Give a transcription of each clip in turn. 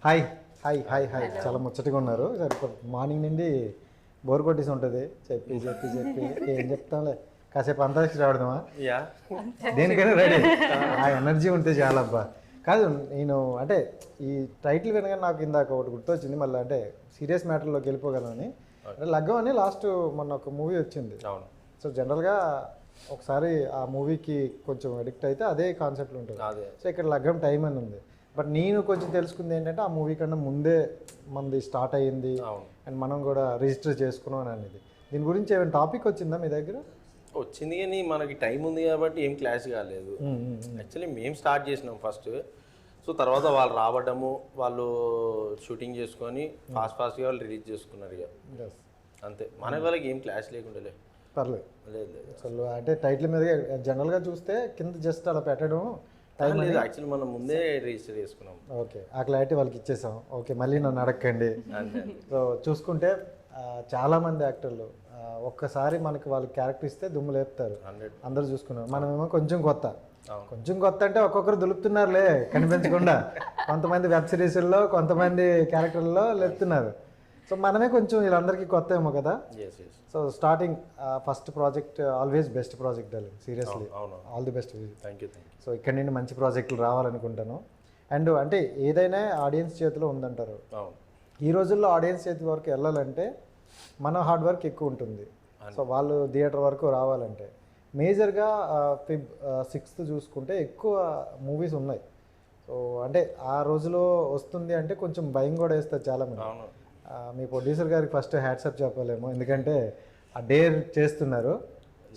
Hi hi hi hi చాలా ముచ్చటగా ఉన్నారు. మార్నింగ్ నుండి బోర్ కొట్టేసి ఉంటుంది. చెప్పి చెప్పి చెప్పి ఏం చెప్తాంలే, కాసేపు అంతరిక్ష రావడమా దేనికైనా రెడీ. ఆ ఎనర్జీ ఉంటే చాలా అబ్బా. కాదు నేను అంటే ఈ టైటిల్ వినగానే నాకు ఇందాక ఒకటి గుర్తొచ్చింది. మళ్ళీ అంటే సీరియస్ మ్యాటర్లోకి వెళ్ళిపోగలమని. లగ్గం అని లాస్ట్ మొన్న ఒక మూవీ వచ్చింది. సో జనరల్గా ఒకసారి ఆ మూవీకి కొంచెం అడిక్ట్ అయితే అదే కాన్సెప్ట్లో ఉంటుంది. సో ఇక్కడ లగ్గం టైం అని ఉంది. బట్ నేను కొంచెం తెలుసుకుంది ఏంటంటే ఆ మూవీ కన్నా ముందే మనది స్టార్ట్ అయ్యింది అండ్ మనం కూడా రిజిస్టర్ చేసుకున్నాం అనేది. దీని గురించి ఏమైనా టాపిక్ వచ్చిందా మీ దగ్గర? వచ్చింది కానీ మనకి టైం ఉంది కాబట్టి ఏం క్లాష్ కాలేదు. యాక్చువల్లీ మేము స్టార్ట్ చేసినాం ఫస్ట్. సో తర్వాత వాళ్ళు రావడము, వాళ్ళు షూటింగ్ చేసుకొని ఫాస్ట్గా వాళ్ళు రిలీజ్ చేసుకున్నారు. ఇక అంతే, మన వాళ్ళకి ఏం క్లాష్ లేకుండా పర్లేదు. లేదు లేదు అసలు అంటే టైటిల్ మీద జనరల్గా చూస్తే కింద జస్ట్ అలా పెట్టడం లేదు. యాక్చువల్లీ మనం ముందే రిజిస్టర్ చేసుకున్నాం. ఓకే, ఆ క్లారిటీ వాళ్ళకి ఇచ్చేసాం. ఓకే, మళ్ళీ నన్ను అడగండి. సో చూసుకుంటే చాలామంది యాక్టర్లు ఒక్కసారి మనకి వాళ్ళు క్యారెక్టర్ ఇస్తే దుమ్ము లేపుతారు, అందరూ చూసుకున్నారు. మనమేమో కొంచెం కొత్త అంటే ఒక్కొక్కరు దులుపుతున్నారులే కనిపించకుండా. కొంతమంది వెబ్ సిరీస్ల్లో, కొంతమంది క్యారెక్టర్లలో లేపుతున్నారు. సో మనమే కొంచెం వీళ్ళందరికీ కొత్త ఏమో కదా. So starting first project always best project darling, seriously all the best. Thank you. So ఇక్కడ నుండి మంచి ప్రాజెక్టులు రావాలనుకుంటాను. అండ్ అంటే ఏదైనా ఆడియన్స్ చేతిలో ఉందంటారు. ఈ రోజుల్లో ఆడియన్స్ చేతి వరకు వెళ్ళాలంటే మన హార్డ్ వర్క్ ఎక్కువ ఉంటుంది. సో వాళ్ళు థియేటర్ వరకు రావాలంటే మేజర్గా 6th చూసుకుంటే ఎక్కువ మూవీస్ ఉన్నాయి. సో అంటే ఆ రోజులో వస్తుంది అంటే కొంచెం భయం కూడా వేస్తారు చాలామంది. మీ ప్రొడ్యూసర్ గారికి ఫస్ట్ హ్యాట్సప్ చెప్పాలేమో, ఎందుకంటే ఆ డేర్ చేస్తున్నారు.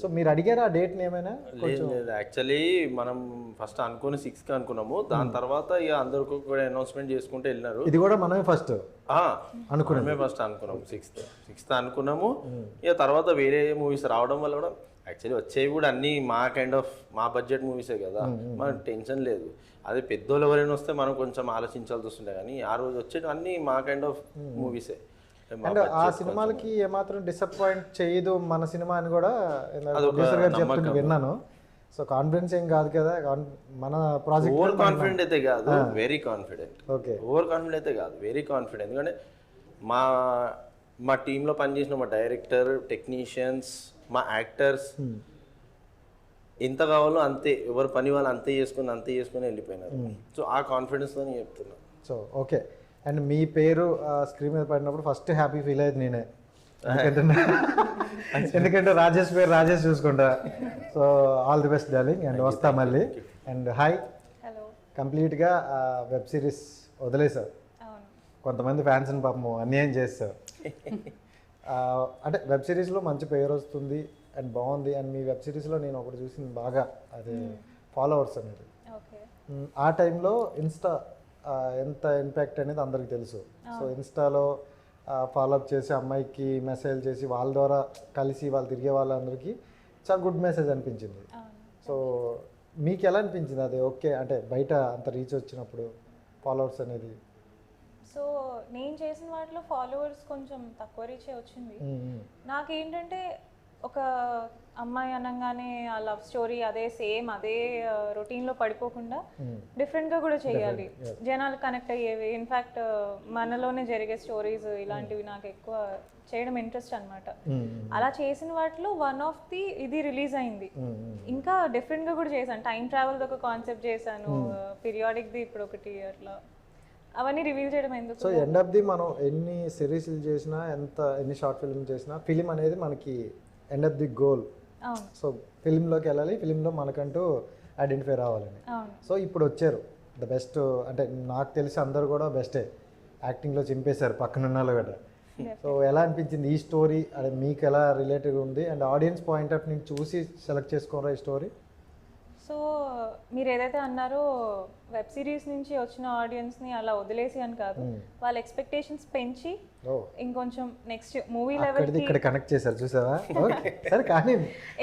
సో మీరు అడిగారా ఆ డేట్ని ఏమైనా? లేదు లేదు, యాక్చువల్లీ మనం ఫస్ట్ అనుకుని 6th అనుకున్నాము. దాని తర్వాత ఇక అందరికీ కూడా అనౌన్స్మెంట్ చేసుకుంటూ వెళ్ళినారు. ఇది కూడా మనమే ఫస్ట్ అనుకున్నామే. ఫస్ట్ అనుకున్నాము 6th అనుకున్నాము. ఇక తర్వాత వేరే మూవీస్ రావడం వల్ల కూడా యాక్చువల్లీ వచ్చేవి కూడా అన్నీ మా కైండ్ ఆఫ్ మా బడ్జెట్ మూవీసే కదా, మనకు టెన్షన్ లేదు. అదే పెద్దోళ్ళు ఎవరైనా వస్తే మనం కొంచెం ఆలోచించాల్సి వస్తుండే, కానీ ఆ రోజు వచ్చేవి అన్నీ మా కైండ్ ఆఫ్ మూవీసే. అండ్ ఆ సినిమాలకి ఏమాత్రం డిసప్పాయింట్ చేయదు మన సినిమా అని కూడా ప్రొడ్యూసర్ గారు చెప్తుంటే విన్నాను. సో కాన్ఫిడెన్స్ ఏం కాదు కదా మన ప్రాజెక్ట్? ఓవర్ కాన్ఫిడెంట్ అయితే కాదు, very confident. Okay, over confident అయితే కాదు, వెరీ కాన్ఫిడెంట్. ఎందుకంటే మా టీంలో పనిచేసిన మా డైరెక్టర్, టెక్నీషియన్స్, మా యాక్టర్స్ ఎంత కావాలో అంతే, ఎవరి పని వాళ్ళు అంతే చేసుకుని వెళ్ళిపోయినారు. సో ఆ కాన్ఫిడెన్స్తో చెప్తున్నా. So okay. అండ్ మీ పేరు స్క్రీన్ మీద పడినప్పుడు ఫస్ట్ హ్యాపీ ఫీల్ అయ్యేది నేనే, ఎందుకంటే రాజేష్ పేరు రాజేష్ చూసుకుంటా. So all the best darling, and వస్తా మళ్ళీ. అండ్ హాయ్, కంప్లీట్గా వెబ్ సిరీస్ వదిలేసావు. కొంతమంది ఫ్యాన్స్ని పాపం అన్యాయం చేస్తావు. అంటే వెబ్ సిరీస్లో మంచి పేరు వస్తుంది అండ్ బాగుంది. అండ్ మీ వెబ్ సిరీస్లో నేను ఒకటి చూసింది బాగా, అది ఫాలోవర్స్ అనేది. ఆ టైంలో ఇన్స్టా ఎంత ఇంపాక్ట్ అనేది అందరికి తెలుసు. సో ఇన్స్టాలో ఫాలోఅప్ చేసి అమ్మాయికి మెసేజ్ చేసి వాళ్ళ ద్వారా కలిసి వాళ్ళు తిరిగే వాళ్ళందరికీ చాలా గుడ్ మెసేజ్ అనిపించింది. సో మీకు ఎలా అనిపించింది అది? ఓకే అంటే బయట అంత రీచ్ వచ్చినప్పుడు ఫాలోవర్స్ అనేది? సో నేను చేసిన వాటిలో ఫాలోవర్స్ కొంచెం తక్కువ రీచే వచ్చింది. నాకేంటంటే ఒక అమ్మాయి అనగానే ఆ లవ్ స్టోరీ అదే సేమ్ అదే రొటీన్లో పడిపోకుండా డిఫరెంట్గా కూడా చేయాలి, జనాలు కనెక్ట్ అయ్యేవి. ఇన్ఫ్యాక్ట్ మనలోనే జరిగే స్టోరీస్ ఇలాంటివి నాకు ఎక్కువ చేయడం ఇంట్రెస్ట్ అనమాట. అలా చేసిన వాటిలో వన్ ఆఫ్ ది ఇది రిలీజ్ అయింది. ఇంకా డిఫరెంట్గా కూడా చేశాను. టైం ట్రావెల్ది ఒక కాన్సెప్ట్ చేశాను, పీరియాడిక్ది ఇప్పుడు ఒకటి, అట్లా అవన్నీ రివీల్ చేయడం ఎందుకు. సో ఎండ్ ఆఫ్ ది మనం ఎన్ని సిరీస్లు చేసినా, ఎన్ని షార్ట్ ఫిల్మ్ చేసినా, ఫిలిం అనేది మనకి end of the goal. So ఫిలింలోకి వెళ్ళాలి, ఫిలింలో మనకంటూ ఐడెంటిఫై రావాలని. సో ఇప్పుడు వచ్చారు ద బెస్ట్, అంటే నాకు తెలిసి అందరూ కూడా బెస్టే యాక్టింగ్లో చింపేశారు పక్కనున్న కూడా. సో ఎలా అనిపించింది ఈ స్టోరీ? అది మీకు ఎలా రిలేటెడ్ ఉంది అండ్ ఆడియన్స్ పాయింట్ ఆఫ్ నుంచి చూసి సెలెక్ట్ చేసుకోరా ఈ స్టోరీ? సో మీరు ఏదైతే అన్నారో వెబ్ సిరీస్ నుంచి వచ్చిన ఆడియన్స్ని అలా వదిలేసి అని కాదు, వాళ్ళ ఎక్స్పెక్టేషన్స్ పెంచి ఇంకొంచెం నెక్స్ట్ మూవీ లెవెల్ ఇక్కడ కనెక్ట్ చేశారు చూసావా? సరే కానీ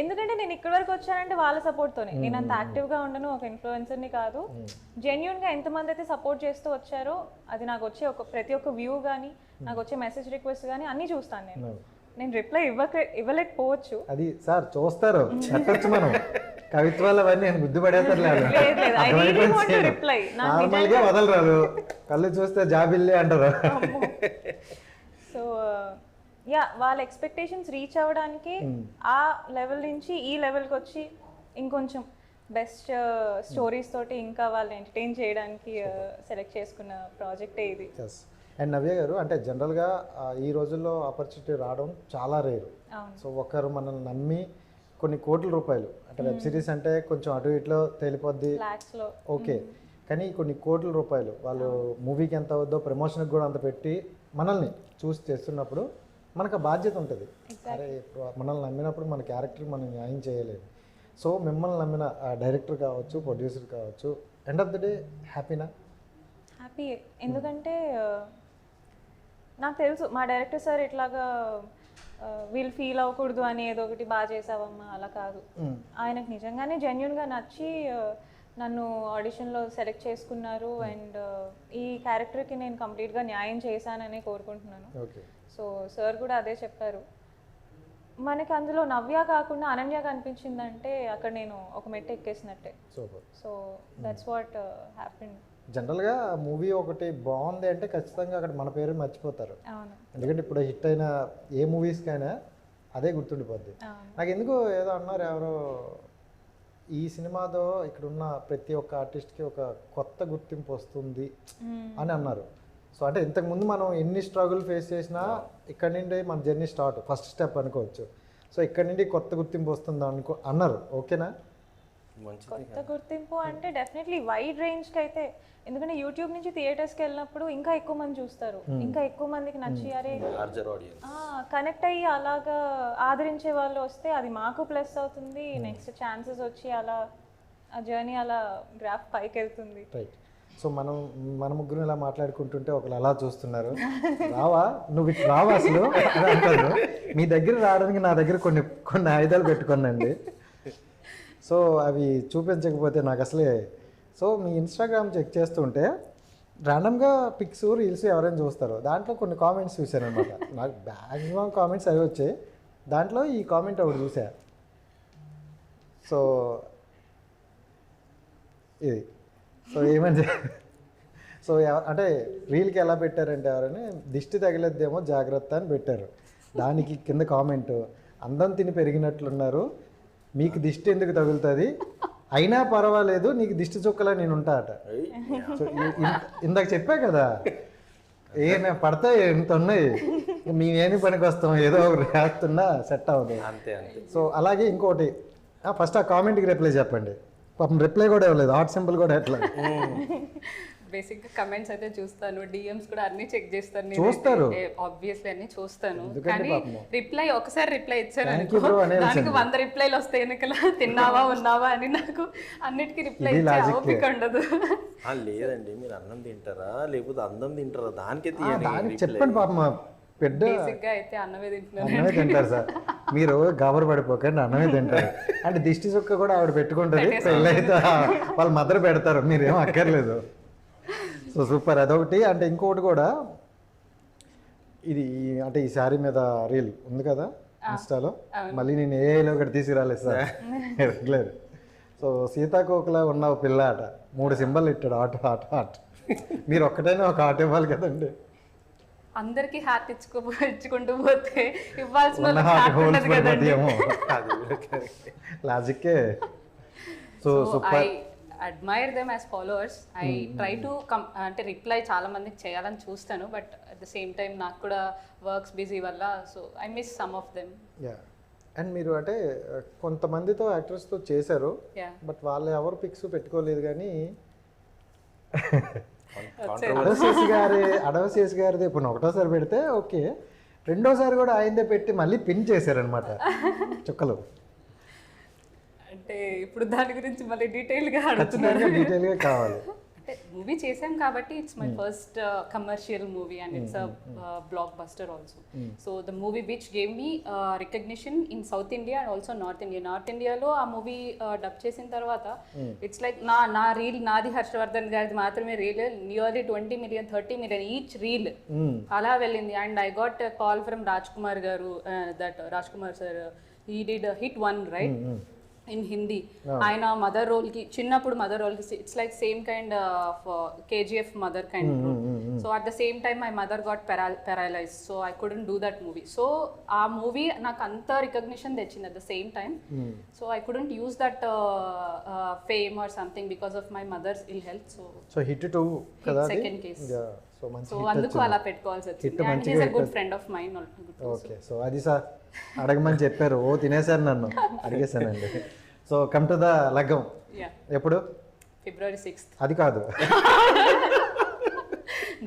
ఎందుకంటే నేను ఇక్కడి వరకు వచ్చానంటే వాళ్ళ సపోర్ట్తోనే. నేను అంత యాక్టివ్గా ఉండను, ఒక ఇన్ఫ్లుయెన్సర్ని కాదు. జెన్యున్గా ఎంతమంది అయితే సపోర్ట్ చేస్తూ వచ్చారో అది నాకు వచ్చే ప్రతి ఒక్క వ్యూ కానీ, నాకు వచ్చే మెసేజ్ రిక్వెస్ట్ కానీ అన్నీ చూస్తాను. నేను రిప్లై ఇవ్వలేకపోవచ్చు. అది సార్ చూస్తారు, మనం కవిత్వాలు అవన్నీ నేను గుర్తుపడేస్తాను రిప్లై నార్మల్గా వదలరాదు, కళ్ళు చూస్తే జాబిల్లే అంటారు. సో యా వాళ్ళ ఎక్స్పెక్టేషన్స్ రీచ్ అవ్వడానికి ఆ లెవెల్ నుంచి ఈ లెవెల్కి వచ్చి ఇంకొంచెం బెస్ట్ స్టోరీస్ తోటి ఇంకా వాళ్ళు ఎంటర్టైన్ చేయడానికి సెలెక్ట్ చేసుకున్న ప్రాజెక్టే ఇది. అండ్ నవ్య గారు, అంటే జనరల్గా ఈ రోజుల్లో ఆపర్చునిటీ రావడం చాలా రేరు. సో ఒకరు మనల్ని నమ్మి కొన్ని కోట్ల రూపాయలు, అంటే వెబ్ సిరీస్ అంటే కొంచెం అటు ఇట్లో తేలిపోద్ది, ఓకే, కానీ కొన్ని కోట్ల రూపాయలు వాళ్ళు మూవీకి ఎంత అవుద్దో ప్రమోషన్కి కూడా అంత పెట్టి మనల్ని చూసి చేస్తున్నప్పుడు మనకు ఆ బాధ్యత ఉంటుంది. అరే మనల్ని నమ్మినప్పుడు మన క్యారెక్టర్ మనం న్యాయం చేయలేదు. సో మిమ్మల్ని నమ్మిన డైరెక్టర్ కావచ్చు, ప్రొడ్యూసర్ కావచ్చు, ఎండ్ ఆఫ్ ద డే హ్యాపీనా? హ్యాపీ. ఎందుకంటే నాకు తెలుసు మా డైరెక్టర్ సార్ ఇట్లాగా వీళ్ళు ఫీల్ అవ్వకూడదు అని ఏదో ఒకటి బాగా చేసావమ్మా అలా కాదు. ఆయనకు నిజంగానే జెన్యున్గా నచ్చి నన్ను ఆడిషన్లో సెలెక్ట్ చేసుకున్నారు. అండ్ ఈ క్యారెక్టర్కి నేను కంప్లీట్గా న్యాయం చేశానని కోరుకుంటున్నాను. సో సార్ కూడా అదే చెప్పారు. మనకి అందులో నవ్య కాకుండా అనన్య కనిపించిందంటే అక్కడ నేను ఒక మెట్టు ఎక్కేసినట్టే. So that's what happened. జనరల్గా మూవీ ఒకటి బాగుంది అంటే ఖచ్చితంగా అక్కడ మన పేరు మర్చిపోతారు. ఎందుకంటే ఇప్పుడు హిట్ అయిన ఏ మూవీస్కైనా అదే గుర్తుండిపోద్ది. నాకు ఎందుకు ఏదో అన్నారు ఎవరో, ఈ సినిమాతో ఇక్కడున్న ప్రతి ఒక్క ఆర్టిస్ట్కి ఒక కొత్త గుర్తింపు వస్తుంది అని అన్నారు. సో అంటే ఇంతకుముందు మనం ఎన్ని స్ట్రగుల్ ఫేస్ చేసినా ఇక్కడ నుండి మన జర్నీ స్టార్ట్, ఫస్ట్ స్టెప్ అనుకోవచ్చు. సో ఇక్కడ నుండి కొత్త గుర్తింపు వస్తుంది అన్నారు. ఓకేనా? కొత్త గుర్తింపు అంటే డెఫినెట్లీ వైడ్ రేంజ్కి అయితే, ఎందుకంటే యూట్యూబ్ నుంచి థియేటర్స్కి వెళ్ళినప్పుడు ఇంకా ఎక్కువ మంది చూస్తారు, ఇంకా ఎక్కువ మందికి నచ్చి అరే కనెక్ట్ అయ్యి అలాగా ఆదరించే వాళ్ళు వస్తే అది మాకు ప్లస్ అవుతుంది. నెక్స్ట్ ఛాన్సెస్ వచ్చి అలా ఆ జర్నీ అలా గ్రాఫ్ పైకి వెళ్తుంది. సో మన ముగ్గురు ఇలా మాట్లాడుకుంటుంటే ఒకరు అలా చూస్తున్నారు, రావా నువ్వు ఇటు రావా అసలు అని అంటారు. మీ దగ్గర రావడానికి నా దగ్గర కొన్ని ఆయుధాలు పెట్టుకున్నాండి. సో అవి చూపించకపోతే నాకు అసలే. సో మీ ఇన్స్టాగ్రామ్ చెక్ చేస్తుంటే ర్యాండమ్గా పిక్స్ రీల్స్ ఎవరైనా చూస్తారు, దాంట్లో కొన్ని కామెంట్స్ చూశాను అనమాట. నాకు మ్యాక్సిమం కామెంట్స్ అవి వచ్చాయి. దాంట్లో ఈ కామెంట్ ఒకటి చూసా. సో ఇది సో ఏమని సో అంటే రీల్కి ఎలా పెట్టారంటే ఎవరైనా దిష్టి తగిలేద్దేమో జాగ్రత్త అని పెట్టారు. దానికి కింద కామెంట్, అందం తిని పెరిగినట్లున్నారు, మీకు దిష్టి ఎందుకు తగులుతుంది, అయినా పర్వాలేదు నీకు దిష్టి చుక్కలా నేను ఉంటా అట. సో ఇందాక చెప్పా కదా, పడతాయి ఎంత ఉన్నాయి, మేమేమి పనికి వస్తాం, ఏదో ఒకటి రాస్తున్నా సెట్ అవ్వదు. సో అలాగే ఇంకోటి, ఫస్ట్ ఆ కామెంట్కి రిప్లై చెప్పండి. పాపం రిప్లై కూడా ఇవ్వలేదు, హాట్ సింబల్ కూడా ఎట్లా. బేసిక్గా కమెంట్స్ అయితే చూస్తాను, డిఎమ్స్ కూడా అన్ని చెక్ చేస్తాను. చూస్తారు ఆబ్వియస్లీ అన్ని చూస్తాను, కానీ రిప్లై ఒకసారి రిప్లై ఇచ్చాను దానికి 100 రిప్లైలు వస్తాయి వెనకల, తిన్నావా ఉన్నావా అని. నాకు అన్నిటికీ రిప్లై ఇచ్చే ఓపిక ఉండదు. లేదండి, మీరు అన్నం తింటారా లేకపోతే అందం తింటారా దానికి చెప్పండి. పాపం పెద్ద అయితే అన్నమే తింటారు సార్, మీరు గాబరు పడిపోకండి, అన్నమే తింటారు. అంటే దిష్టి చుక్క కూడా ఆవిడ పెట్టుకుంటుంది, పెళ్ళైతే వాళ్ళ మదర్ పెడతారు, మీరేం అక్కర్లేదు. సో సూపర్, అదొకటి. అంటే ఇంకొకటి కూడా, ఇది అంటే ఈ శారీ మీద రీల్ ఉంది కదా ఇన్స్టాలో, మళ్ళీ నేను ఏఐలో ఒకటి తీసుకురాలేదు సార్ రెగ్యులర్. సో సీతాకోకలా ఉన్న పిల్ల ఆట 3 సింబల్ ఇట్టాడు, హాట్. మీరు ఒక్కటైనా ఒక ఆట ఇవ్వాలి కదండి. అందరికి హార్ట్ ఇచ్చుకుంటూ పోతే ఇవ్వాల్సిన లాజిక్కే. So I admire them as followers. I try to అంటే రిప్లై చాలా మందికి చేయాలని చూస్తాను, but at the same time నాకు కూడా వర్క్స్ బిజీ వల్ల so I miss some of them. And మీరు అంటే కొంతమందితో యాక్టర్స్తో చేశారు, బట్ వాళ్ళు ఎవరు పిక్స్ పెట్టుకోలేదు. కానీ అడవశేష్ గారిది ఇప్పుడు ఒకటోసారి పెడితే ఓకే, రెండోసారి కూడా ఆయనదే పెట్టి మళ్ళీ పిన్ చేశారనమాట చుక్కలు. అంటే ఇప్పుడు దాని గురించి మళ్ళీ డీటెయిల్గా కావాలి. అంటే మూవీ చేసాం కాబట్టి it's my first commercial movie and it's a block buster also. So the movie which gave me recognition in south India and also north India. North ఇండియాలో ఆ మూవీ డబ్ చేసిన తర్వాత ఇట్స్ లైక్ నా reel, నాది హర్షవర్ధన్ గారిది మాత్రమే reel, nearly 20 million 30 million each reel అలా వెళ్ళింది. And I got call from Raj Kumar garu, that Raj Kumar sir, he did hit 1 right. In Hindi ఆయన మదర్ రోల్కి చిన్నప్పుడు మదర్ రోల్కి it's like same kind of KGF mother kind role. So at the same time my mother got paralyse, so I couldn't do that movie. So ఆ movie నాకు అంత recognition తెచ్చింది at the same time. So I couldn't use that fame or something because of my mother's ill health. So hit 2 కదా, second case. So మంచి so అందుకు అలా పెట్టుకోవాల్సి వచ్చింది. And he is a good friend of mine. Okay, so అది sir అడగమని చెప్పారు, ఓ తినేసారు నన్ను, అడిగేసానండి. సో కమ్ టు ద లగ్గం. ఎప్పుడు? February 6th. అది కాదు,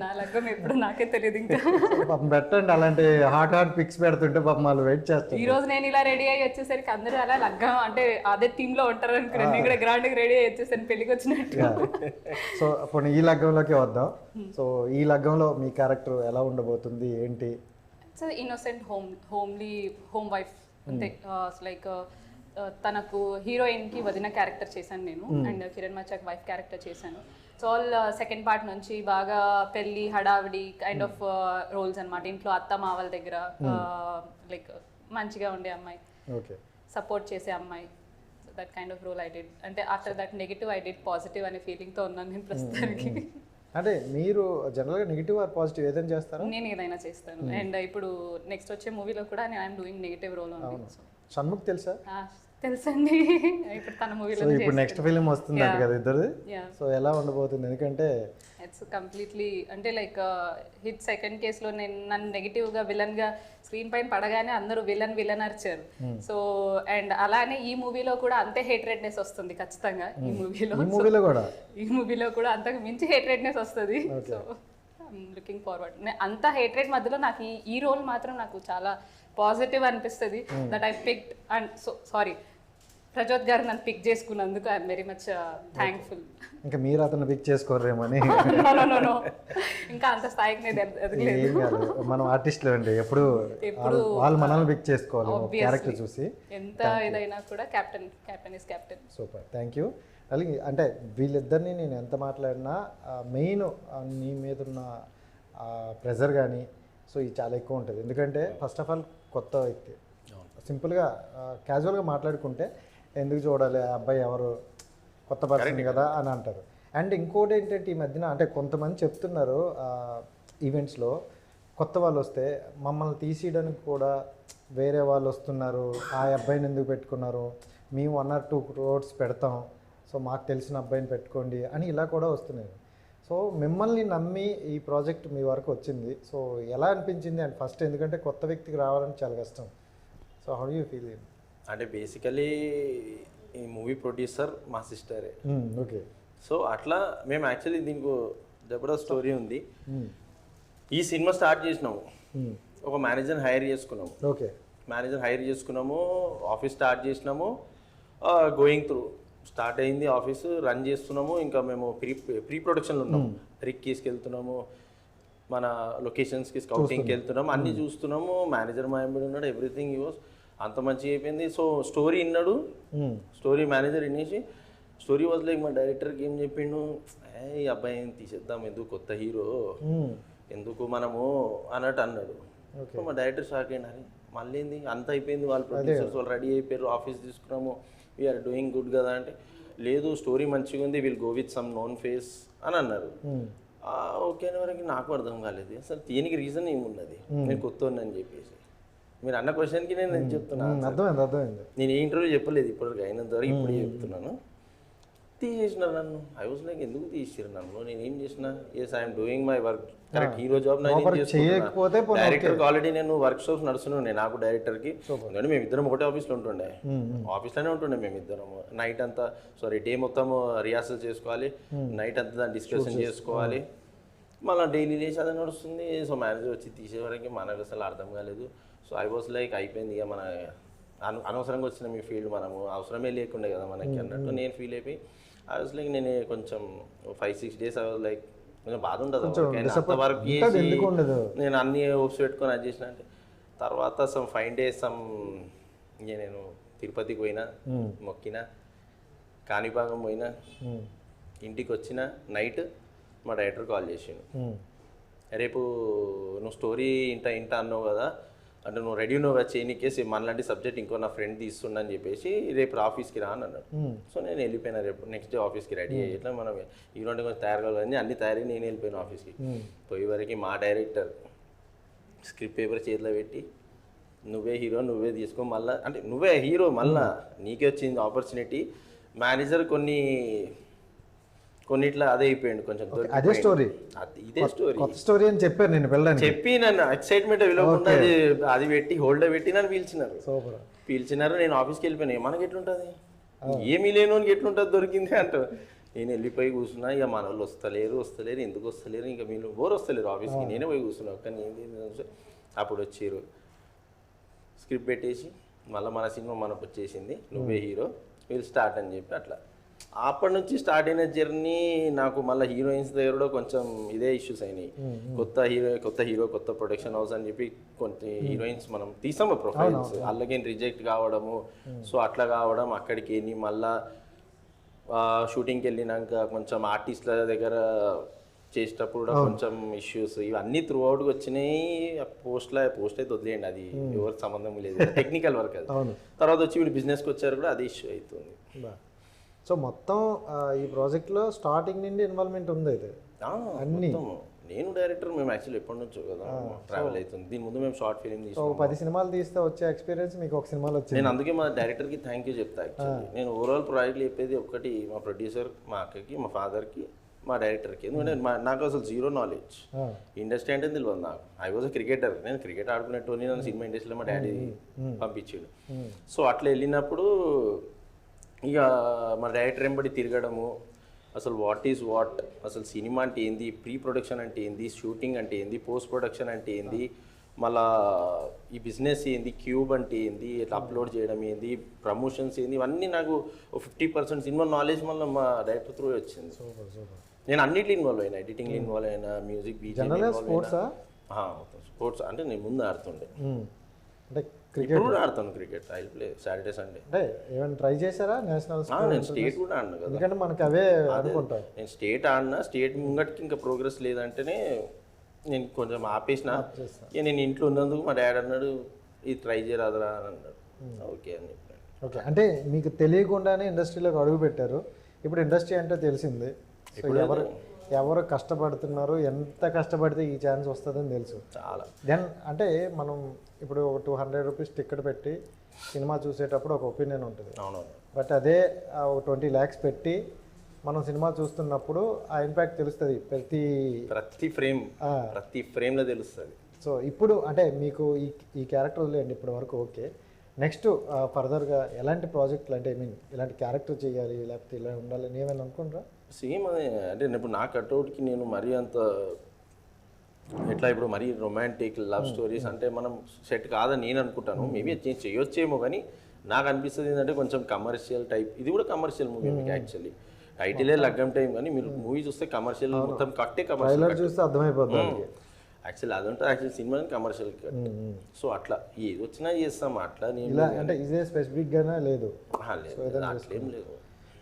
నా లగ్గం ఎప్పుడు నాకే తెలియదు ఇంకా. పాపం పెట్టండి, అలాంటి హాట్ పిక్స్ పెడుతుంటే పాపం వాళ్ళు వెయిట్ చేస్తారు. ఈ రోజు నేను ఇలా రెడీ అయ్యి వచ్చేసరికి అందరూ అలా లగ్గం అంటే అదే థీమ్ లో ఉంటారు అనుకున్నాను. నేను కూడా గ్రాండ్ గా రెడీ అయ్యి వచ్చేసాను పెళ్లికి వచ్చినట్టు. సో అప్పుడు ఈ లగ్గంలోకి వద్దాం. సో ఈ లగ్గంలో మీ క్యారెక్టర్ ఎలా ఉండబోతుంది ఏంటి? ఇట్స్ ఇన్నోసెంట్ హోమ్ వైఫ్ అంతే. లైక్ తనకు హీరోయిన్ కి వదిన క్యారెక్టర్ చేశాను నేను, అండ్ కిరణ్ మచాక్ వైఫ్ క్యారెక్టర్ చేశాను. సో ఆల్ సెకండ్ పార్ట్ నుంచి బాగా పెళ్లి హడావిడి కైండ్ ఆఫ్ రోల్స్ అనమాట. ఇంట్లో అత్త మావల దగ్గర లైక్ మంచిగా ఉండే అమ్మాయి, సపోర్ట్ చేసే అమ్మాయి, that kind of role I did. అంటే after that negative I did positive అనే ఫీలింగ్తో ఉన్నాను నేను ప్రస్తుతానికి. అంటే మీరు జనరల్గా నెగిటివ్ ఆర్ పాజిటివ్ ఏదైనా చేస్తారా? నేను ఏదైనా చేస్తాను. అండ్ ఇప్పుడు నెక్స్ట్ వచ్చే మూవీలో కూడా నేను ఐఎమ్ డూయింగ్ నెగిటివ్ రోల్ ఉంది. షణ్ముఖ్ తెలుసా? తెలుసండి, ఇప్పుడు తన మూవీలో ఇప్పుడు నెక్స్ట్ ఫిలిం వస్తుంది కదా ఇద్దరు. సో ఎలా ఉండబోతుంది? ఎందుకంటే ఇట్స్ కంప్లీట్లీ అంటే లైక్ హిట్ సెకండ్ కేసులో నేను నన్ను నెగిటివ్గా విలన్గా స్క్రీన్ పైన పడగానే అందరూ విలన్ అరిచారు. సో అండ్ అలానే ఈ మూవీలో కూడా అంతే హేట్రెడ్నెస్ వస్తుంది ఖచ్చితంగా. ఈ మూవీలో కూడా అంతకు మించి హేట్రెడ్నెస్ వస్తుంది. So I'm looking forward. అంత హేట్రెడ్ మధ్యలో నాకు ఈ రోల్ మాత్రం నాకు చాలా పాజిటివ్ అనిపిస్తుంది. That I picked. And so sorry Prajoth garu నన్ను పిక్ చేసుకున్నందుకు ఐఎమ్ వెరీ మచ్ థ్యాంక్ఫుల్. ఇంకా మీరు అతను పిక్ చేసుకోరేమని. ఇంకా అంత స్థాయికి నేను ఎదగలేదు. మనం ఆర్టిస్టులు అండి, ఎప్పుడు వాళ్ళు మనల్ని పిక్ చేసుకోవాలి క్యారెక్టర్ చూసి. ఎంత ఏదైనా కూడా captain is captain. Super, thank you. అంటే వీళ్ళిద్దరిని నేను ఎంత మాట్లాడినా మెయిన్ నీ మీద ఉన్న ప్రెజర్ కానీ సో ఇది చాలా ఎక్కువ ఉంటుంది. ఎందుకంటే ఫస్ట్ ఆఫ్ ఆల్ కొత్త వ్యక్తి, సింపుల్గా క్యాజువల్గా మాట్లాడుకుంటే ఎందుకు చూడాలి ఆ అబ్బాయి ఎవరు కొత్త పర్సన్ కదా అని అంటారు. అండ్ ఇంకోటి ఏంటంటే ఈ మధ్యన అంటే కొంతమంది చెప్తున్నారు ఈవెంట్స్లో కొత్త వాళ్ళు వస్తే మమ్మల్ని తీసేయడానికి కూడా వేరే వాళ్ళు వస్తున్నారు, ఆ అబ్బాయిని ఎందుకు పెట్టుకున్నారు, మేము 1 or 2 crores పెడతాం, సో మాకు తెలిసిన అబ్బాయిని పెట్టుకోండి అని ఇలా కూడా వస్తున్నాయి. సో మిమ్మల్ని నమ్మి ఈ ప్రాజెక్ట్ మీ వరకు వచ్చింది. సో ఎలా అనిపించింది? అండ్ ఫస్ట్ ఎందుకంటే కొత్త వ్యక్తికి రావాలని చాలా కష్టం. So how do you feel? అంటే బేసికలీ ఈ మూవీ ప్రొడ్యూసర్ మా సిస్టరే. ఓకే. సో అట్లా మేము యాక్చువల్లీ దీనికి జబర్దస్త్ స్టోరీ ఉంది. ఈ సినిమా స్టార్ట్ చేసినాము, ఒక మేనేజర్ని హైర్ చేసుకున్నాము. ఓకే. మేనేజర్ హైర్ చేసుకున్నాము, ఆఫీస్ స్టార్ట్ చేసినాము, గోయింగ్ త్రూ స్టార్ట్ అయింది, ఆఫీస్ రన్ చేస్తున్నాము. ఇంకా మేము ప్రీ ప్రొడక్షన్లో ఉన్నాము, రిక్కీస్కి వెళ్తున్నాము, మన లొకేషన్స్కి స్కౌటింగ్కి వెళ్తున్నాము, అన్నీ చూస్తున్నాము. మేనేజర్ మా ఎంబడి ఉన్నాడు, ఎవ్రీథింగ్ యూస్ అంత మంచిగా అయిపోయింది. సో స్టోరీ విన్నాడు, స్టోరీ మేనేజర్ వినేసి స్టోరీ వాజ్ లైక్ మా డైరెక్టర్కి ఏం చెప్పిండు, ఈ అబ్బాయిని తీసేద్దాం, ఎందుకు కొత్త హీరో ఎందుకు మనము అన్నట్టు అన్నాడు. సో మా డైరెక్టర్ షాక్ అయినారు, మళ్ళీ ఏంది అంత అయిపోయింది, వాళ్ళు ప్రొడ్యూసర్స్ వాళ్ళు రెడీ అయిపోయారు, ఆఫీస్ తీసుకున్నాము, వీఆర్ డూయింగ్ గుడ్ కదా అంటే, లేదు స్టోరీ మంచిగా ఉంది, will go with some known face అని అన్నారు. ఓకే అనే వరకు నాకు అర్థం కాలేదు అసలు దీనికి రీజన్ ఏమున్నది, నేను కొత్త అని చెప్పేసి. మీరు అన్న క్వశ్చన్కి నేను చెప్తున్నాను, అర్థమైంది. నేను ఏ ఇంటర్వ్యూ చెప్పలేదు ఇప్పటివరకు, అయినంత వరకు ఇప్పుడు చెప్తున్నాను. తీసేసినారు నన్ను. ఐ వాజ్ లైక్ ఎందుకు తీసిరు నన్ను, నేను ఏం చేసిన, yes I'm doing my work correct, hero job డైరెక్టర్కి ఆల్రెడీ నేను వర్క్ షాప్స్ నడుస్తున్నాను నాకు డైరెక్టర్కి. ఎందుకంటే మేమిద్దరం ఒకటే ఆఫీస్లో ఉంటుండే, ఆఫీస్లోనే ఉంటుండే మేమిద్దరం. నైట్ అంతా డే మొత్తం రిహార్సల్ చేసుకోవాలి, నైట్ అంతా దాన్ని డిస్కషన్ చేసుకోవాలి, మళ్ళీ డైలీ లేచి అదే నడుస్తుంది. సో మేనేజర్ వచ్చి తీసేవరకు మనకు అసలు అర్థం కాలేదు. సో ఐ వాజ్ లైక్ అయిపోయింది ఇక, మన అనవసరంగా వచ్చిన మీ ఫీల్డ్ మనము అవసరమే లేకుండే కదా మనకి అన్నట్టు నేను ఫీల్ అయిపోయి ఐ వాజ్ లైక్ నేను కొంచెం 5-6 days ఐ వాజ్ లైక్ కొంచెం బాధ ఉండదు అంతవరకు చేసి నేను అన్ని హోప్స్ పెట్టుకొని అది చేసిన. అంటే తర్వాత సమ్ 5 days ఇంక నేను తిరుపతికి పోయినా, మొక్కిన, కాణిపాకం పోయినా, ఇంటికి వచ్చిన నైట్ మా డైరెక్టర్ కాల్ చేసిండు, రేపు నువ్వు స్టోరీ ఇంట అన్నావు కదా, అంటే నువ్వు రెడీ నువ్వు చేయనికేసి మనలాంటి సబ్జెక్ట్ ఇంకో నా ఫ్రెండ్ తీస్తుండని చెప్పేసి రేపు ఆఫీస్కి రా అని అన్నాడు. సో నేను వెళ్ళిపోయినా రేపు నెక్స్ట్ డే ఆఫీస్కి రెడీ అయ్యి ఇట్లా మనం ఈరోజు కొంచెం తయారు కావాలని అన్ని తయారీ నేను వెళ్ళిపోయాను ఆఫీస్కి. పోయే వరకు మా డైరెక్టర్ స్క్రిప్ట్ పేపర్ చేతిలో పెట్టి నువ్వే హీరో నువ్వే తీసుకో మళ్ళీ అంటే నువ్వే హీరో మళ్ళా నీకే వచ్చింది ఆపర్చునిటీ. మేనేజర్ కొన్నిట్లా అదే అయిపోయింది కొంచెం. అదే స్టోరీ, ఇదే స్టోరీ, కొత్త స్టోరీ అని చెప్పారు నేను వెళ్ళడానికి. చెప్పి నన్ను ఎక్సైట్మెంట్ విలువకుండా అది పెట్టి హోల్డ్ పెట్టి నన్ను పిలిచినారు. నేను ఆఫీస్కి వెళ్ళిపోయినా. మనకి ఎట్లుంటుంది ఏమీ లేని ఎట్లుంటుంది దొరికింది అంట. నేను వెళ్ళిపోయి కూర్చున్నా. ఇక మన వాళ్ళు వస్తలేరు ఎందుకు వస్తలేరు, ఇంకా మీరు బోర్ వస్తలేరు ఆఫీస్కి. నేనే పోయి కూర్చున్నా ఒక్క నేను. అప్పుడు వచ్చారు స్క్రిప్ట్ పెట్టేసి మళ్ళీ మన సినిమా మనకు వచ్చేసింది, నువ్వే హీరో వీళ్ళు స్టార్ట్ అని చెప్పి అట్లా. అప్పటి నుంచి స్టార్ట్ అయిన జర్నీ నాకు మళ్ళీ హీరోయిన్స్ దగ్గర కూడా కొంచెం ఇదే ఇష్యూస్ అయినాయి. కొత్త హీరో కొత్త ప్రొడక్షన్ హౌస్ అని చెప్పి కొన్ని హీరోయిన్స్ మనం తీసాము ప్రొఫైల్స్, అలాగే రిజెక్ట్ కావడము. సో అట్లా కావడం అక్కడికి వెళ్ళి మళ్ళా షూటింగ్కి వెళ్ళినాక కొంచెం ఆర్టిస్ట్ల దగ్గర చేసేటప్పుడు కూడా కొంచెం ఇష్యూస్ ఇవన్నీ త్రూ అవుట్గా వచ్చినాయి. పోస్ట్ అయితే వదిలేయండి, అది ఎవరికి సంబంధం లేదు, టెక్నికల్ వర్క్ అది. తర్వాత వచ్చి వీడు బిజినెస్కి వచ్చారు కూడా అదే ఇష్యూ అవుతుంది. సో మొత్తం ఈ ప్రాజెక్ట్లో స్టార్టింగ్ నుండి ఇన్వాల్వ్మెంట్ ఉంది అయితే అన్ని. నేను డైరెక్టర్ మేము యాక్చువల్లీ ఎప్పటి నుంచో కదా ట్రావెల్ అవుతుంది. దీని ముందు మేము షార్ట్ ఫిలిం తీసాం. 10 సినిమాలు తీస్తే వచ్చే ఎక్స్పీరియన్స్ మీకు ఒక సినిమాలో వచ్చింది. నేను అందుకే మా డైరెక్టర్కి థ్యాంక్ యూ చెప్తా. యాక్చువల్లీ నేను ఓవరాల్ ప్రాజెక్ట్లు చెప్పేది ఒకటి మా ప్రొడ్యూసర్, మా అక్కకి, మా ఫాదర్కి, మా డైరెక్టర్కి. ఎందుకంటే నాకు అసలు జీరో నాలెడ్జ్, ఇండస్ట్రీ అంటే తెలియదు నాకు. ఐ వాజ్ అ క్రికెటర్, నేను క్రికెట్ ఆడుకునేటోని. నన్ను సినిమా ఇండస్ట్రీలో మా డాడీ పంపించాడు. సో అట్లా వెళ్ళినప్పుడు ఇక మా డైరెక్టర్ వెంబడి తిరగడము, అసలు వాట్ అసలు సినిమా అంటే ఏంది, ప్రీ ప్రొడక్షన్ అంటే ఏంది, షూటింగ్ అంటే ఏంది, పోస్ట్ ప్రొడక్షన్ అంటే ఏంది, మళ్ళా ఈ బిజినెస్ ఏంది, క్యూబ్ అంటే ఏంది, ఇట్లా అప్లోడ్ చేయడం ఏంది, ప్రమోషన్స్ ఏంది, ఇవన్నీ నాకు 50% సినిమా నాలెడ్జ్ మళ్ళీ మా డైరెక్టర్ త్రూ వచ్చింది. నేను అన్నింటిలో ఇన్వాల్వ్ అయినా, ఎడిటింగ్లో ఇన్వాల్వ్ అయినా, మ్యూజిక్ స్పోర్ట్స్ అంటే నేను ముందు ఆడుతుండే. అంటే క్రికెట్ కూడా ఆడతాను. Cricket I play Saturday Sunday. అంటే ఏమైనా ట్రై చేశారా నేషనల్? నేను స్టేట్ కూడా ఆడినా కదా, ఎందుకంటే మనకి అవే అనుకుంటాను. నేను స్టేట్ ఆడినా, స్టేట్ ముంగటికి ఇంకా ప్రోగ్రెస్ లేదంటేనే నేను కొంచెం ఆపేసిన. ఇక నేను ఇంట్లో ఉన్నందుకు మా డాడీ అన్నాడు ఇది ట్రై చేయరాదురా అని అన్నాడు. ఓకే అని చెప్పాను. ఓకే, అంటే మీకు తెలియకుండానే ఇండస్ట్రీలోకి అడుగు పెట్టారు. ఇప్పుడు ఇండస్ట్రీ అంటే తెలిసింది. ఎవరు కష్టపడుతున్నారు, ఎంత కష్టపడితే ఈ ఛాన్స్ వస్తుందని తెలుసు చాలా. దెన్ అంటే మనం ఇప్పుడు ఒక 200 రూపీస్ టికెట్ పెట్టి సినిమా చూసేటప్పుడు ఒక ఒపీనియన్ ఉంటుంది. బట్ అదే ఒక 20 lakhs పెట్టి మనం సినిమా చూస్తున్నప్పుడు ఆ ఇంపాక్ట్ తెలుస్తుంది. ప్రతి ఫ్రేమ్లో తెలుస్తుంది. సో ఇప్పుడు అంటే మీకు ఈ క్యారెక్టర్ వదిలేయండి ఇప్పటి వరకు. ఓకే, నెక్స్ట్ ఫర్దర్గా ఎలాంటి ప్రాజెక్టులు అంటే ఇలాంటి క్యారెక్టర్ చేయాలి లేకపోతే ఇలా ఉండాలి అని ఏమైనా అనుకుంటారా? సేమ్ అదే అంటే ఇప్పుడు నా కట్అవుట్కి నేను మరీ అంత ఎట్లా ఇప్పుడు మరీ రొమాంటిక్ లవ్ స్టోరీస్ అంటే మనం సెట్ కాదని నేను అనుకుంటాను. మేబీ చేయొచ్చేమో, కానీ నాకు అనిపిస్తుంది ఏంటంటే కొంచెం కమర్షియల్ టైప్. ఇది కూడా కమర్షియల్ మూవీ మీకు యాక్చువల్లీ టైటిలే లగ్గం టైం, కానీ మీరు మూవీ చూస్తే కమర్షియల్ మొత్తం కట్టే కమర్షియల్ చూస్తే అర్థమైపోతుంది. యాక్చువల్లీ అదంటే actually cinema commercial cut. So అట్లా ఏది వచ్చినా చేస్తాం అట్లా. నేను అంటే ఇదే స్పెసిఫిక్గానే లేదు, అట్లేం లేదు.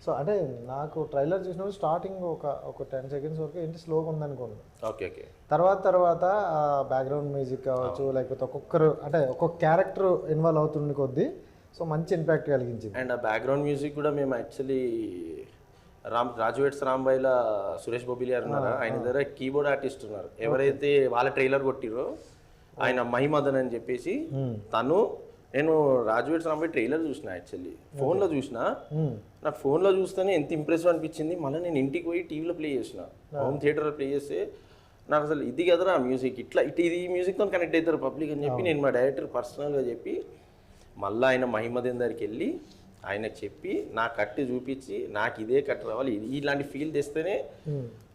సో అంటే నాకు ట్రైలర్ చూసినప్పుడు స్టార్టింగ్ ఒక 10 seconds వరకు ఏంటి స్లోగా ఉందనుకోండి. ఓకే తర్వాత బ్యాక్గ్రౌండ్ మ్యూజిక్ కావచ్చు, లేకపోతే ఒక్కొక్క క్యారెక్టర్ ఇన్వాల్వ్ అవుతుంది కొద్దీ సో మంచి ఇంపాక్ట్ కలిగించింది. అండ్ ఆ బ్యాక్గ్రౌండ్ మ్యూజిక్ కూడా మేము యాక్చువల్లీ రాజువేట్స్ రాంబాయిలా సురేష్ బొబిలి గారు ఉన్నారా, ఆయన దగ్గర కీబోర్డ్ ఆర్టిస్ట్ ఉన్నారు. ఎవరైతే వాళ్ళ ట్రైలర్ కొట్టిరో ఆయన మహిమదన్ అని చెప్పేసి తను. నేను రాజువేట్స్ రాంబాయి ట్రైలర్ చూసిన యాక్చువల్లీ ఫోన్లో చూసిన. నాకు ఫోన్లో చూస్తేనే ఎంత ఇంప్రెసివ్ అనిపించింది. మళ్ళీ నేను ఇంటికి పోయి టీవీలో ప్లే చేసిన, హోమ్ థియేటర్లో ప్లే చేస్తే నాకు అసలు ఇది కదరా మ్యూజిక్, ఇది ఈ మ్యూజిక్తో కనెక్ట్ అవుతారు పబ్లిక్ అని చెప్పి నేను మా డైరెక్టర్ పర్సనల్గా చెప్పి మళ్ళీ ఆయన మహిమదన్ దగ్గరికి వెళ్ళి ఆయనకు చెప్పి నా కట్టి చూపించి నాకు ఇదే కట్ రావాలి, ఇలాంటి ఫీల్ తెస్తేనే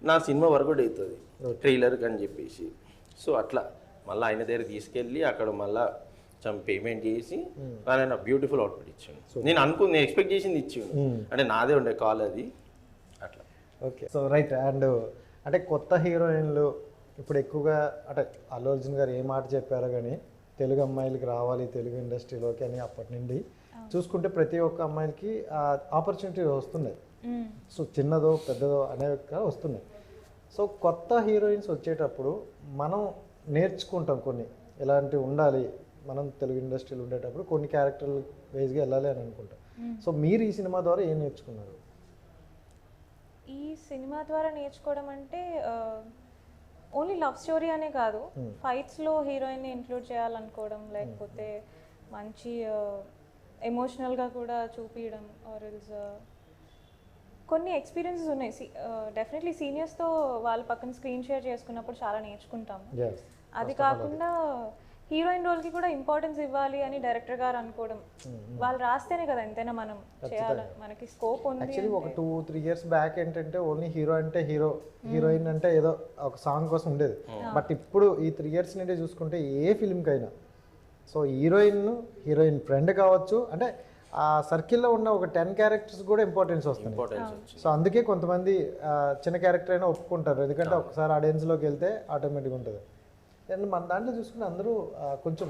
నా సినిమా వర్కౌట్ అవుతుంది ట్రైలర్కి అని చెప్పేసి. సో అట్లా మళ్ళీ ఆయన దగ్గర తీసుకెళ్ళి అక్కడ మళ్ళీ పేమెంట్ చేసి ఆయన బ్యూటిఫుల్ అవుట్పుట్ ఇచ్చాడు. నేను ఎక్స్పెక్ట్ చేసింది ఇచ్చాడు, అంటే నాదే ఉండే కాల్ అది అట్లా. Okay, so right. అండ్ అంటే కొత్త హీరోయిన్లు ఇప్పుడు ఎక్కువగా అంటే అల్లు అర్జున్ గారు ఏ మాట చెప్పారో కానీ తెలుగు అమ్మాయిలకి రావాలి తెలుగు ఇండస్ట్రీలోకి అని అప్పటి నుండి చూసుకుంటే ప్రతి ఒక్క అమ్మాయిలకి ఆపర్చునిటీ వస్తున్నాయి. సో చిన్నదో పెద్దదో అనేవి వస్తున్నాయి. సో కొత్త హీరోయిన్స్ వచ్చేటప్పుడు మనం నేర్చుకుంటాం కొన్ని, ఎలాంటివి ఉండాలి, మనం తెలుగు ఇండస్ట్రీలో ఉండేటప్పుడు కొన్ని క్యారెక్టర్లు వైజ్గా వెళ్ళాలి అని అనుకుంటాం. సో మీరు ఈ సినిమా ద్వారా ఏం నేర్చుకున్నారు? ఈ సినిమా ద్వారా నేర్చుకోవడం అంటే ఓన్లీ లవ్ స్టోరీ అనే కాదు, ఫైట్స్లో హీరోయిన్ని ఇంక్లూడ్ చేయాలనుకోవడం, లేకపోతే మంచి ఎమోషనల్గా కూడా చూపించడం, ఆర్ ఎల్స్ కొన్ని ఎక్స్పీరియన్సెస్ ఉన్నాయి. డెఫినెట్లీ సీనియర్స్తో వాళ్ళ పక్కన స్క్రీన్ షేర్ చేసుకున్నప్పుడు చాలా నేర్చుకుంటాము. అది కాకుండా హీరోయిన్ రోల్కి కూడా ఇంపార్టెన్స్ ఇవ్వాలి అని డైరెక్టర్ గారు అనుకోవడం, వాళ్ళు రాస్తేనే కదా ఎంతైనా మనం చేయాలి, మనకి స్కోప్ ఉంది. యాక్చువల్లీ ఒక 2-3 ఇయర్స్ బ్యాక్ ఏంటంటే ఓన్లీ హీరో అంటే హీరో, హీరోయిన్ అంటే ఏదో ఒక సాంగ్ కోసం ఉండేది. బట్ ఇప్పుడు ఈ 3 ఇయర్స్ నుండి చూసుకుంటే ఏ ఫిల్మ్కైనా సో హీరోయిన్ ఫ్రెండ్ కావచ్చు, అంటే ఆ సర్కిల్లో ఉన్న ఒక 10 క్యారెక్టర్స్ కూడా ఇంపార్టెన్స్ వస్తుంది. సో అందుకే కొంతమంది చిన్న క్యారెక్టర్ అయినా ఒప్పుకుంటారు, ఎందుకంటే ఒకసారి ఆడియన్స్లోకి వెళ్తే ఆటోమేటిక్గా ఉంటుంది. అండ్ మన దాంట్లో చూసుకుంటే అందరూ కొంచెం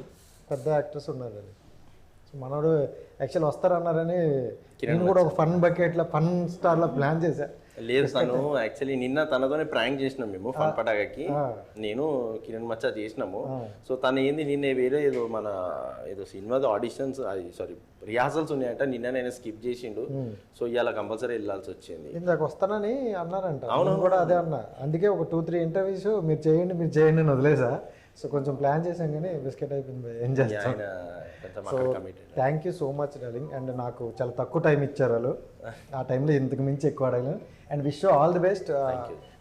పెద్ద యాక్టర్స్ ఉన్నారు. అది సో మనోడు యాక్చువల్ వస్తారన్నారని నేను కూడా ఒక ఫన్ బకెట్లో ఫన్ స్టార్లో ప్లాన్ చేశా. లేదు, తను యాక్చువల్లీ నిన్న తనతోనే ప్రాంక్ చేసినాం మేము ఫన్ పటాకి, నేను కిరణ్ మచ్చా చేసినాము. సో తను ఏంది నిన్న వేరే ఏదో సినిమాతో ఆడిషన్స్, సారీ రిహార్సల్స్ ఉన్నాయంట, నిన్న నేను స్కిప్ చేసిండు. సో ఇవాళ కంపల్సరీ వెళ్ళాల్సి వచ్చింది. ఇందాక వస్తానని అన్నారంట. అవును కూడా అదే అన్నా, అందుకే ఒక 2-3 ఇంటర్వ్యూస్ మీరు చేయండి అని వదిలేసా. సో కొంచెం ప్లాన్ చేసాం కానీ బిస్కెట్ అయిపోయింది, ఏం చేస్తాం. So thank you so much darling. And నాకు చాలా తక్కువ టైం ఇచ్చారు వాళ్ళు, ఆ టైంలో ఇంతకు మించి ఎక్కువ అడగలేను. And wish you all the best.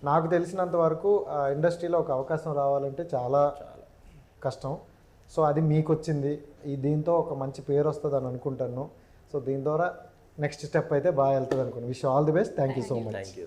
నాకు తెలిసినంత వరకు ఇండస్ట్రీలో ఒక అవకాశం రావాలంటే చాలా కష్టం. సో అది మీకు వచ్చింది, దీంతో ఒక మంచి పేరు వస్తుంది అని అనుకుంటాను. సో దీని ద్వారా నెక్స్ట్ స్టెప్ అయితే బాగా వెళ్తుంది అనుకోండి. Wish all the best. Thank you so much. Thank you.